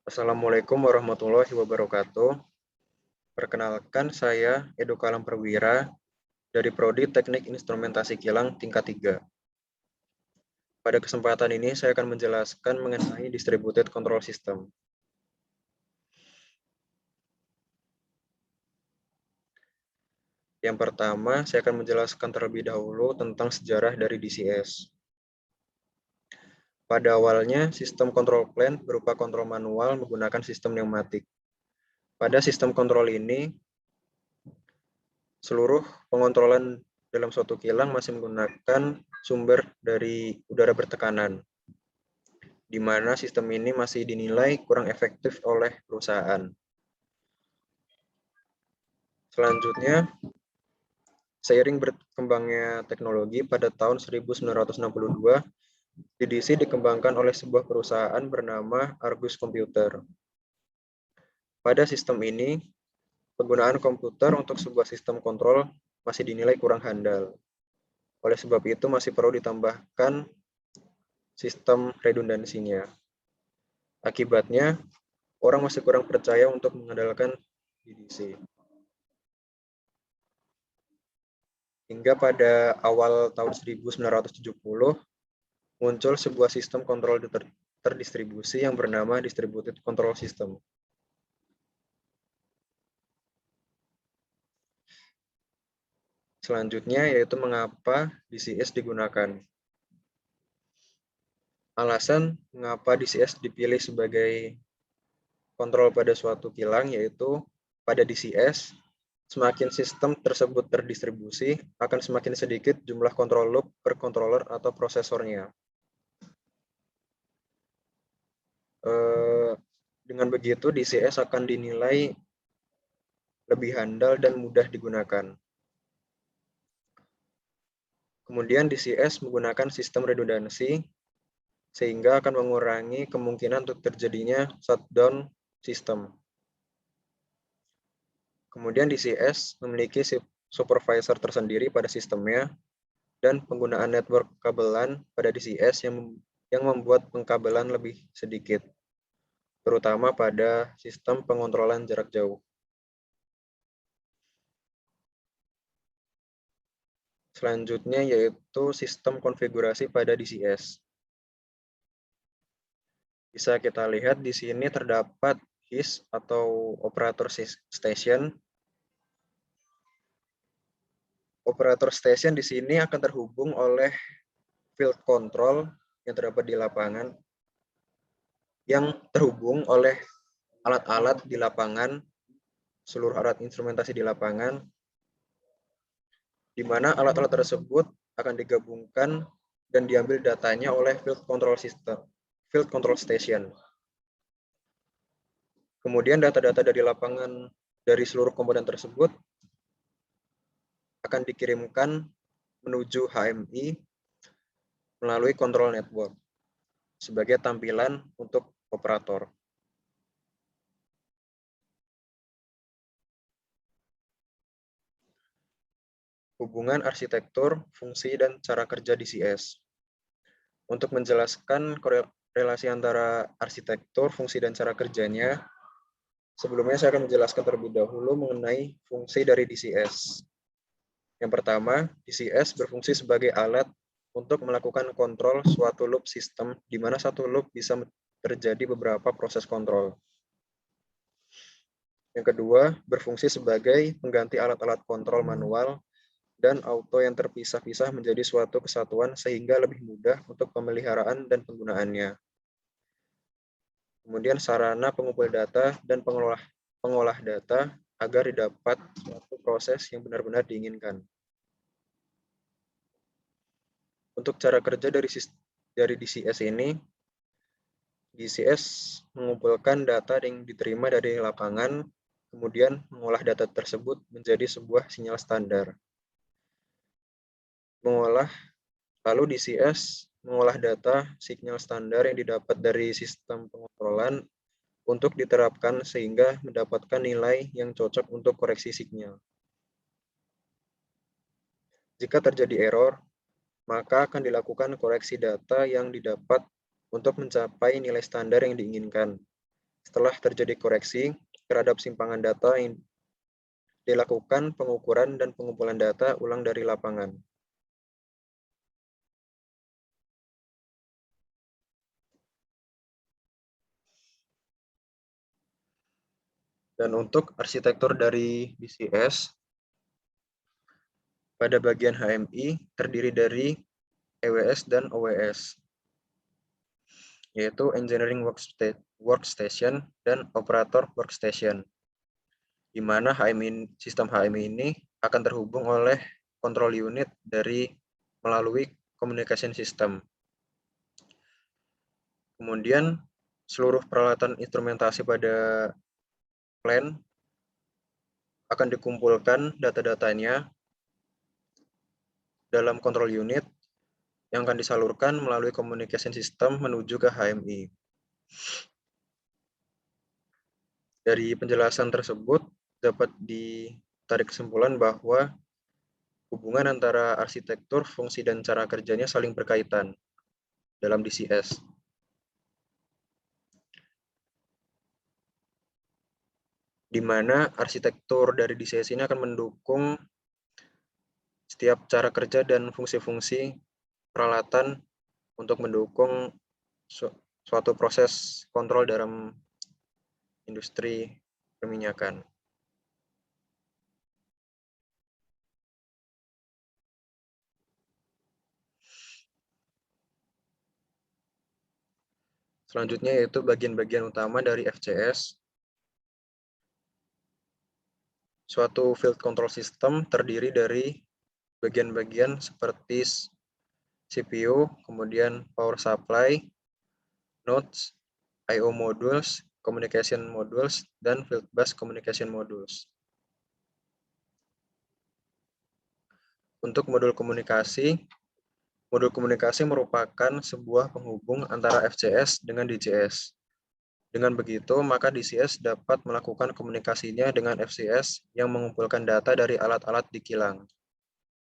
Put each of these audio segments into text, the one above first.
Assalamualaikum warahmatullahi wabarakatuh. Perkenalkan, saya Edo Kalam Perwira dari Prodi Teknik Instrumentasi Kilang tingkat 3. Pada kesempatan ini saya akan menjelaskan mengenai Distributed Control System. Yang pertama, saya akan menjelaskan terlebih dahulu tentang sejarah dari DCS. Pada awalnya, sistem kontrol plant berupa kontrol manual menggunakan sistem pneumatik. Pada sistem kontrol ini, seluruh pengontrolan dalam suatu kilang masih menggunakan sumber dari udara bertekanan, di mana sistem ini masih dinilai kurang efektif oleh perusahaan. Selanjutnya, seiring berkembangnya teknologi pada tahun 1962, DDC dikembangkan oleh sebuah perusahaan bernama Argus Computer. Pada sistem ini, penggunaan komputer untuk sebuah sistem kontrol masih dinilai kurang handal. Oleh sebab itu, masih perlu ditambahkan sistem redundansinya. Akibatnya, orang masih kurang percaya untuk mengandalkan DDC. Hingga pada awal tahun 1970, muncul sebuah sistem kontrol terdistribusi yang bernama Distributed Control System. Selanjutnya yaitu mengapa DCS digunakan. Alasan mengapa DCS dipilih sebagai kontrol pada suatu kilang yaitu pada DCS, semakin sistem tersebut terdistribusi, akan semakin sedikit jumlah kontrol loop per controller atau prosesornya. Dengan begitu, DCS akan dinilai lebih handal dan mudah digunakan. Kemudian DCS menggunakan sistem redundansi, sehingga akan mengurangi kemungkinan untuk terjadinya shutdown sistem. Kemudian DCS memiliki supervisor tersendiri pada sistemnya, dan penggunaan network kabelan pada DCS yang membuat pengkabelan lebih sedikit, terutama pada sistem pengontrolan jarak jauh. Selanjutnya yaitu sistem konfigurasi pada DCS. Bisa kita lihat di sini terdapat HIS atau operator station. Operator station di sini akan terhubung oleh field control yang terdapat di lapangan, yang terhubung oleh alat-alat di lapangan, seluruh alat instrumentasi di lapangan, di mana alat-alat tersebut akan digabungkan dan diambil datanya oleh field control station. Kemudian data-data dari lapangan dari seluruh komponen tersebut akan dikirimkan menuju HMI melalui control network sebagai tampilan untuk operator. Hubungan arsitektur, fungsi, dan cara kerja DCS. Untuk menjelaskan relasi antara arsitektur, fungsi, dan cara kerjanya, sebelumnya saya akan menjelaskan terlebih dahulu mengenai fungsi dari DCS. Yang pertama, DCS berfungsi sebagai alat untuk melakukan kontrol suatu loop sistem, di mana satu loop bisa terjadi beberapa proses kontrol. Yang kedua, berfungsi sebagai pengganti alat-alat kontrol manual dan auto yang terpisah-pisah menjadi suatu kesatuan sehingga lebih mudah untuk pemeliharaan dan penggunaannya. Kemudian sarana pengumpul data dan pengolah data agar didapat suatu proses yang benar-benar diinginkan. Untuk cara kerja dari DCS ini, DCS mengumpulkan data yang diterima dari lapangan, kemudian mengolah data tersebut menjadi sebuah sinyal standar. Lalu DCS mengolah data sinyal standar yang didapat dari sistem pengontrolan untuk diterapkan sehingga mendapatkan nilai yang cocok untuk koreksi sinyal. Jika terjadi error, maka akan dilakukan koreksi data yang didapat untuk mencapai nilai standar yang diinginkan. Setelah terjadi koreksi terhadap simpangan data yang dilakukan pengukuran dan pengumpulan data ulang dari lapangan. Dan untuk arsitektur dari DCS, pada bagian HMI terdiri dari EWS dan OWS, yaitu Engineering Workstation dan Operator Workstation, di mana sistem HMI ini akan terhubung oleh control unit melalui communication system. Kemudian seluruh peralatan instrumentasi pada plant akan dikumpulkan data-datanya dalam control unit yang akan disalurkan melalui communication system menuju ke HMI. Dari penjelasan tersebut dapat ditarik kesimpulan bahwa hubungan antara arsitektur, fungsi, dan cara kerjanya saling berkaitan dalam DCS. Di mana arsitektur dari DCS ini akan mendukung setiap cara kerja dan fungsi-fungsi peralatan untuk mendukung suatu proses kontrol dalam industri perminyakan. Selanjutnya yaitu bagian-bagian utama dari FCS. Suatu field control system terdiri dari bagian-bagian seperti CPU, kemudian power supply, nodes, I/O modules, communication modules, dan field bus communication modules. Untuk modul komunikasi merupakan sebuah penghubung antara FCS dengan DCS. Dengan begitu, maka DCS dapat melakukan komunikasinya dengan FCS yang mengumpulkan data dari alat-alat di kilang.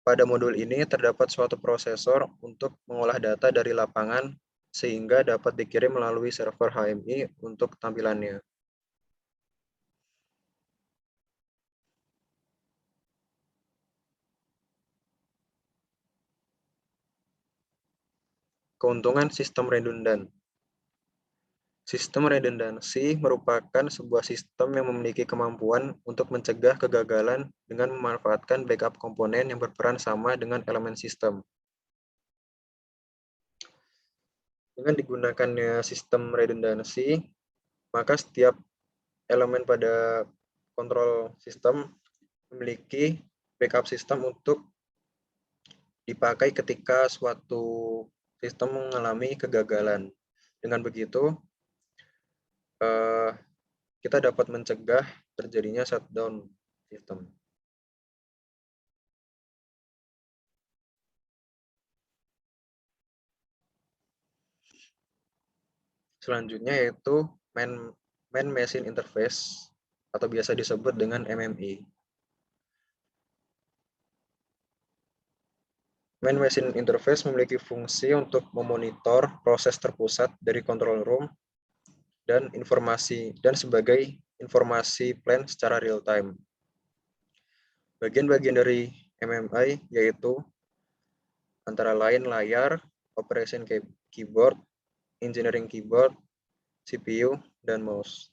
Pada modul ini terdapat suatu prosesor untuk mengolah data dari lapangan sehingga dapat dikirim melalui server HMI untuk tampilannya. Keuntungan sistem redundan. Sistem redundansi merupakan sebuah sistem yang memiliki kemampuan untuk mencegah kegagalan dengan memanfaatkan backup komponen yang berperan sama dengan elemen sistem. Dengan digunakannya sistem redundansi, maka setiap elemen pada kontrol sistem memiliki backup sistem untuk dipakai ketika suatu sistem mengalami kegagalan. Dengan begitu, kita dapat mencegah terjadinya shutdown sistem. Selanjutnya yaitu Man Machine Interface atau biasa disebut dengan MMI. Man Machine Interface memiliki fungsi untuk memonitor proses terpusat dari control room dan sebagai informasi plant secara real time. Bagian-bagian dari MMI yaitu antara lain layar, operation keyboard, engineering keyboard, CPU, dan mouse.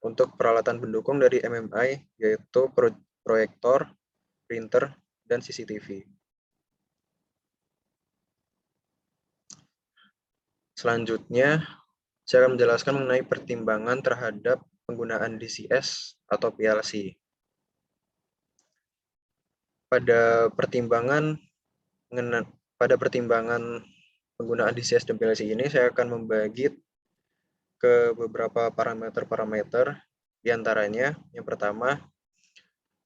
Untuk peralatan pendukung dari MMI yaitu proyektor, printer, dan CCTV. Selanjutnya, saya akan menjelaskan mengenai pertimbangan terhadap penggunaan DCS atau PLC. Pada pertimbangan penggunaan DCS dan PLC ini, saya akan membagi ke beberapa parameter-parameter, diantaranya yang pertama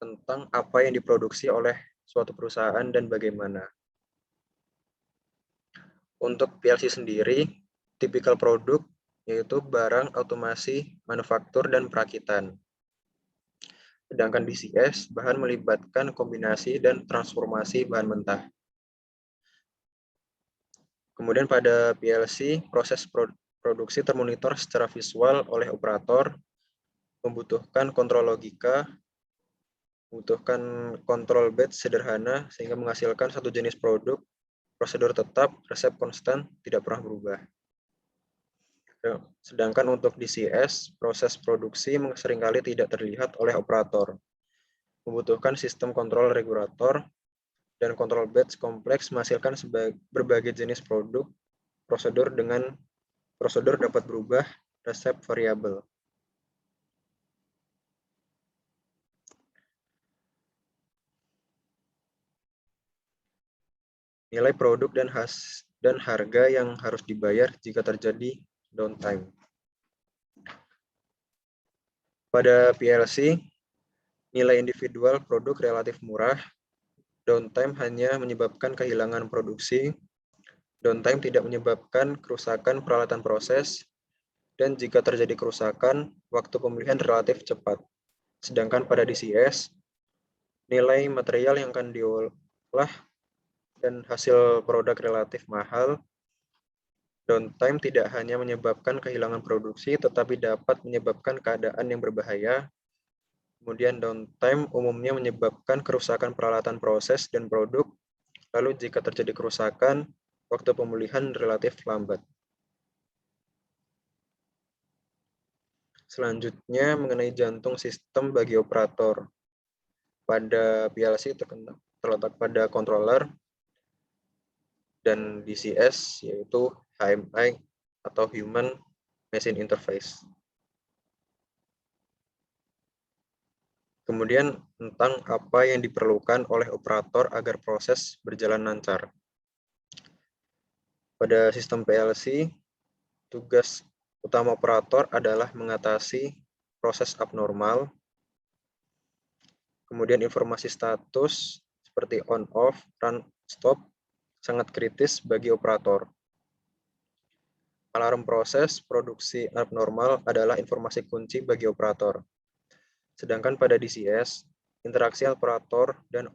tentang apa yang diproduksi oleh suatu perusahaan dan bagaimana. Untuk PLC sendiri, tipikal produk yaitu barang otomasi, manufaktur, dan perakitan. Sedangkan DCS, bahan melibatkan kombinasi dan transformasi bahan mentah. Kemudian pada PLC, produksi termonitor secara visual oleh operator, membutuhkan kontrol logika, membutuhkan kontrol batch sederhana sehingga menghasilkan satu jenis produk, prosedur tetap, resep konstan, tidak pernah berubah. Sedangkan untuk DCS, proses produksi seringkali tidak terlihat oleh operator. Membutuhkan sistem kontrol regulator dan kontrol batch kompleks menghasilkan berbagai jenis produk, prosedur dapat berubah, resep variabel. Nilai produk dan harga yang harus dibayar jika terjadi downtime. Pada PLC, nilai individual produk relatif murah. Downtime hanya menyebabkan kehilangan produksi. Downtime tidak menyebabkan kerusakan peralatan proses. Dan jika terjadi kerusakan, waktu pemulihan relatif cepat. Sedangkan pada DCS, nilai material yang akan diolah dan hasil produk relatif mahal. Downtime tidak hanya menyebabkan kehilangan produksi, tetapi dapat menyebabkan keadaan yang berbahaya. Kemudian downtime umumnya menyebabkan kerusakan peralatan proses dan produk. Lalu jika terjadi kerusakan, waktu pemulihan relatif lambat. Selanjutnya mengenai jantung sistem bagi operator. Pada PLC terletak pada controller dan DCS yaitu HMI atau Human Machine Interface. Kemudian tentang apa yang diperlukan oleh operator agar proses berjalan lancar. Pada sistem PLC, tugas utama operator adalah mengatasi proses abnormal, kemudian informasi status seperti on-off, run, stop, sangat kritis bagi operator. Alarm proses produksi abnormal adalah informasi kunci bagi operator. Sedangkan pada DCS, interaksi operator dan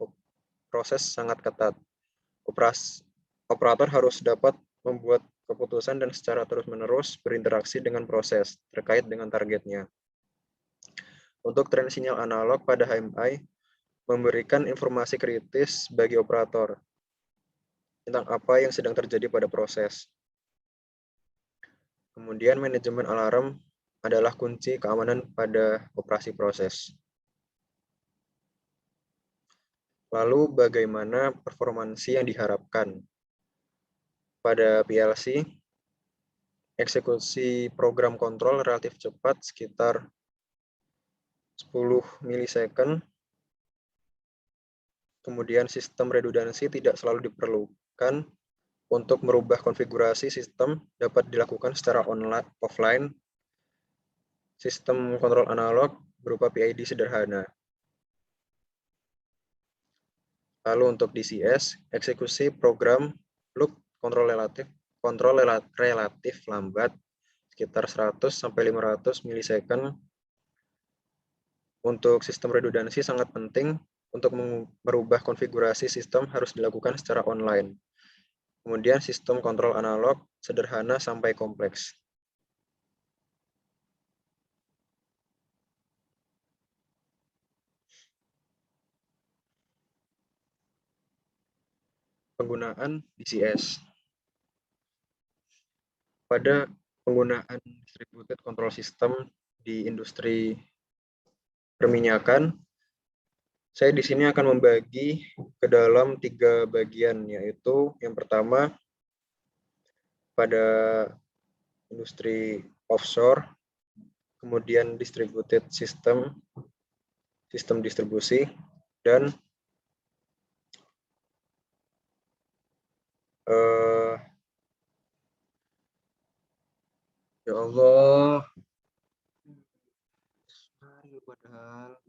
proses sangat ketat. Operator harus dapat membuat keputusan dan secara terus-menerus berinteraksi dengan proses terkait dengan targetnya. Untuk tren sinyal analog pada HMI, memberikan informasi kritis bagi operator tentang apa yang sedang terjadi pada proses. Kemudian manajemen alarm adalah kunci keamanan pada operasi proses. Lalu bagaimana performansi yang diharapkan? Pada PLC, eksekusi program kontrol relatif cepat sekitar 10 milisecond. Kemudian sistem redundansi tidak selalu diperlukan. Untuk merubah konfigurasi sistem dapat dilakukan secara offline. Sistem kontrol analog berupa PID sederhana. Lalu untuk DCS, eksekusi program loop kontrol relatif lambat sekitar 100 sampai 500 milisecond. Untuk sistem redundansi sangat penting. Untuk merubah konfigurasi sistem harus dilakukan secara online. Kemudian sistem kontrol analog sederhana sampai kompleks. Penggunaan DCS. Pada penggunaan distributed control system di industri perminyakan, saya di sini akan membagi ke dalam 3 bagian, yaitu yang pertama pada industri offshore, kemudian distributed system, sistem distribusi, dan ya Allah, padahal